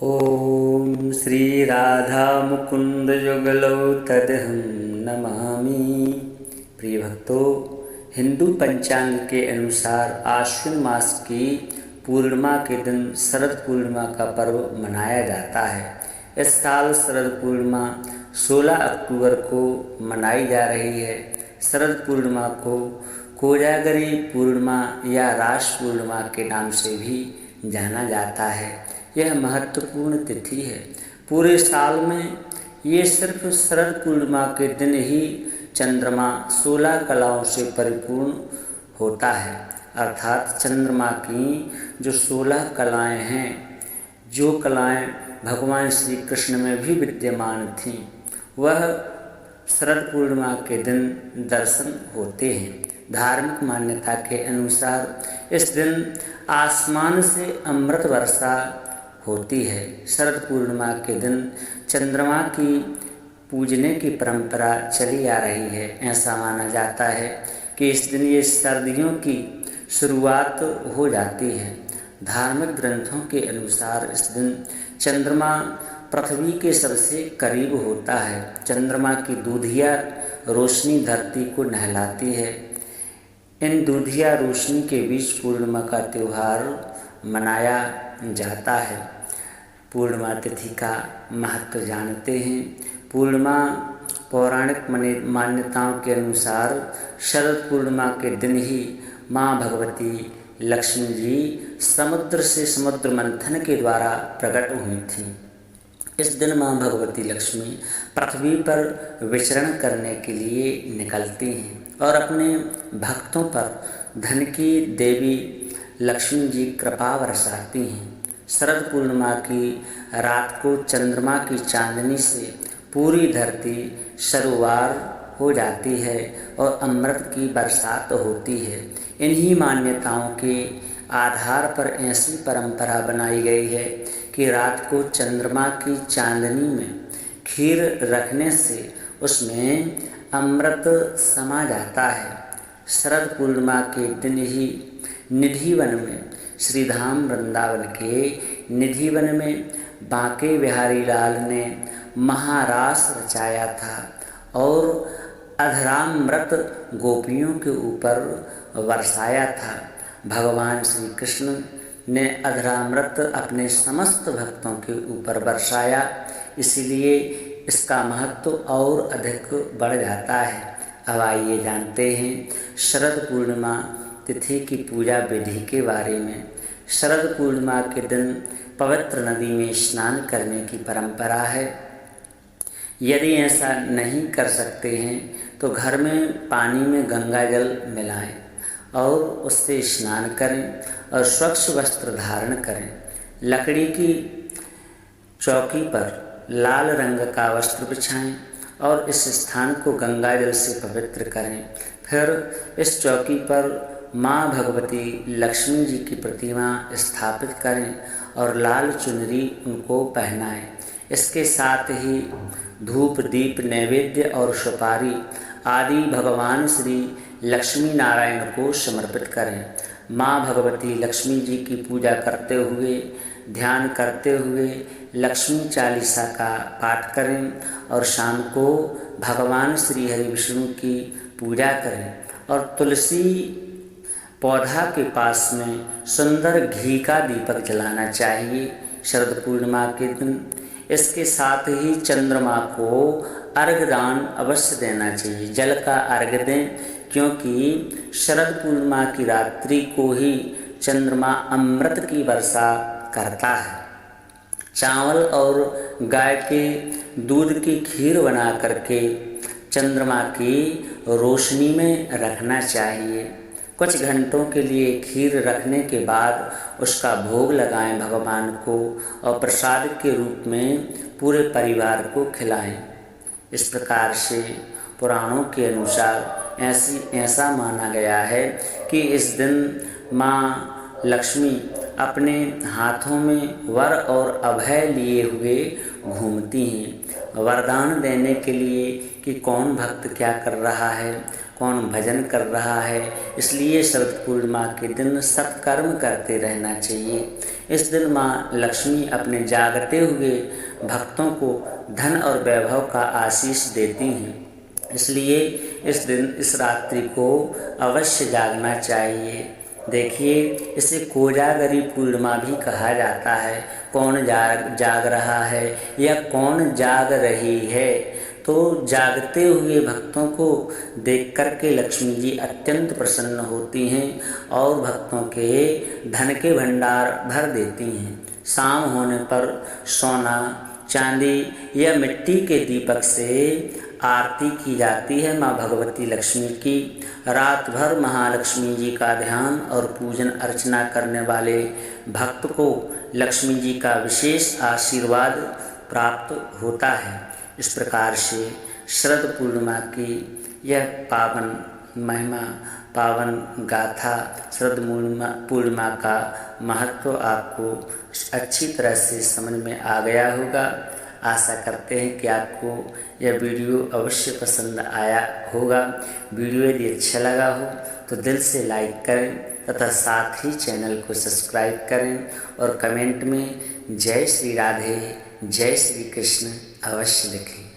ओम श्री राधा मुकुंद युगलौ तदहं नमामि। प्रिय भक्तों, हिंदू पंचांग के अनुसार आश्विन मास की पूर्णिमा के दिन शरद पूर्णिमा का पर्व मनाया जाता है। इस साल शरद पूर्णिमा 16 अक्टूबर को मनाई जा रही है। शरद पूर्णिमा को कोजागरी पूर्णिमा या रास पूर्णिमा के नाम से भी जाना जाता है। यह महत्वपूर्ण तिथि है। पूरे साल में ये सिर्फ शरद पूर्णिमा के दिन ही चंद्रमा 16 कलाओं से परिपूर्ण होता है। अर्थात चंद्रमा की जो 16 कलाएं हैं, जो कलाएं भगवान श्री कृष्ण में भी विद्यमान थीं, वह शरद पूर्णिमा के दिन दर्शन होते हैं। धार्मिक मान्यता के अनुसार इस दिन आसमान से अमृत वर्षा होती है। शरद पूर्णिमा के दिन चंद्रमा की पूजने की परंपरा चली आ रही है। ऐसा माना जाता है कि इस दिन ये सर्दियों की शुरुआत हो जाती है। धार्मिक ग्रंथों के अनुसार इस दिन चंद्रमा पृथ्वी के सबसे करीब होता है। चंद्रमा की दूधिया रोशनी धरती को नहलाती है। इन दूधिया रोशनी के बीच पूर्णिमा का त्यौहार मनाया जाता है। पूर्णिमा तिथि का महत्व जानते हैं। पूर्णिमा पौराणिक मान्यताओं के अनुसार शरद पूर्णिमा के दिन ही माँ भगवती लक्ष्मी जी समुद्र से समुद्र मंथन के द्वारा प्रकट हुई थीं। इस दिन माँ भगवती लक्ष्मी पृथ्वी पर विचरण करने के लिए निकलती हैं और अपने भक्तों पर धन की देवी लक्ष्मी जी कृपा बरसाती हैं। शरद पूर्णिमा की रात को चंद्रमा की चांदनी से पूरी धरती सरोवर हो जाती है और अमृत की बरसात होती है। इन्हीं मान्यताओं के आधार पर ऐसी परंपरा बनाई गई है कि रात को चंद्रमा की चांदनी में खीर रखने से उसमें अमृत समा जाता है। शरद पूर्णिमा के दिन ही निधिवन में श्रीधाम वृंदावन के निधिवन में बांके बिहारी लाल ने महारास रचाया था और अधरामृत गोपियों के ऊपर बरसाया था। भगवान श्री कृष्ण ने अधरामृत अपने समस्त भक्तों के ऊपर बरसाया, इसलिए इसका महत्व और अधिक बढ़ जाता है। अब आइए जानते हैं शरद पूर्णिमा तिथि की पूजा विधि के बारे में। शरद पूर्णिमा के दिन पवित्र नदी में स्नान करने की परंपरा है। यदि ऐसा नहीं कर सकते हैं तो घर में पानी में गंगा जल मिलाएं और उससे स्नान करें और स्वच्छ वस्त्र धारण करें। लकड़ी की चौकी पर लाल रंग का वस्त्र बिछाएं और इस स्थान को गंगा जल से पवित्र करें। फिर इस चौकी पर माँ भगवती लक्ष्मी जी की प्रतिमा स्थापित करें और लाल चुनरी उनको पहनाएं। इसके साथ ही धूप दीप नैवेद्य और सुपारी आदि भगवान श्री लक्ष्मी नारायण को समर्पित करें। माँ भगवती लक्ष्मी जी की पूजा करते हुए ध्यान करते हुए लक्ष्मी चालीसा का पाठ करें और शाम को भगवान श्री हरि विष्णु की पूजा करें और तुलसी पौधा के पास में सुंदर घी का दीपक जलाना चाहिए शरद पूर्णिमा के दिन। इसके साथ ही चंद्रमा को अर्घ्य दान अवश्य देना चाहिए। जल का अर्घ्य दें, क्योंकि शरद पूर्णिमा की रात्रि को ही चंद्रमा अमृत की वर्षा करता है। चावल और गाय के दूध की खीर बना करके चंद्रमा की रोशनी में रखना चाहिए। कुछ घंटों के लिए खीर रखने के बाद उसका भोग लगाएं भगवान को और प्रसाद के रूप में पूरे परिवार को खिलाएं। इस प्रकार से पुराणों के अनुसार ऐसा माना गया है कि इस दिन माँ लक्ष्मी अपने हाथों में वर और अभय लिए हुए घूमती हैं, वरदान देने के लिए कि कौन भक्त क्या कर रहा है, कौन भजन कर रहा है। इसलिए शरद पूर्णिमा के दिन सत्कर्म करते रहना चाहिए। इस दिन माँ लक्ष्मी अपने जागते हुए भक्तों को धन और वैभव का आशीष देती हैं। इसलिए इस दिन इस रात्रि को अवश्य जागना चाहिए। देखिए, इसे कोजागरी पूर्णिमा भी कहा जाता है। कौन जाग रहा है या कौन जाग रही है, तो जागते हुए भक्तों को देख कर के लक्ष्मी जी अत्यंत प्रसन्न होती हैं और भक्तों के धन के भंडार भर देती हैं। शाम होने पर सोना, चांदी या मिट्टी के दीपक से आरती की जाती है माँ भगवती लक्ष्मी की। रात भर महालक्ष्मी जी का ध्यान और पूजन अर्चना करने वाले भक्त को लक्ष्मी जी का विशेष आशीर्वाद प्राप्त होता है। इस प्रकार से शरद पूर्णिमा की यह पावन महिमा, पावन गाथा, शरद पूर्णिमा का महत्व आपको अच्छी तरह से समझ में आ गया होगा। आशा करते हैं कि आपको यह वीडियो अवश्य पसंद आया होगा। वीडियो यदि अच्छा लगा हो तो दिल से लाइक करें तथा साथ ही चैनल को सब्सक्राइब करें और कमेंट में जय श्री राधे, जय श्री कृष्ण अवश्य लिखें।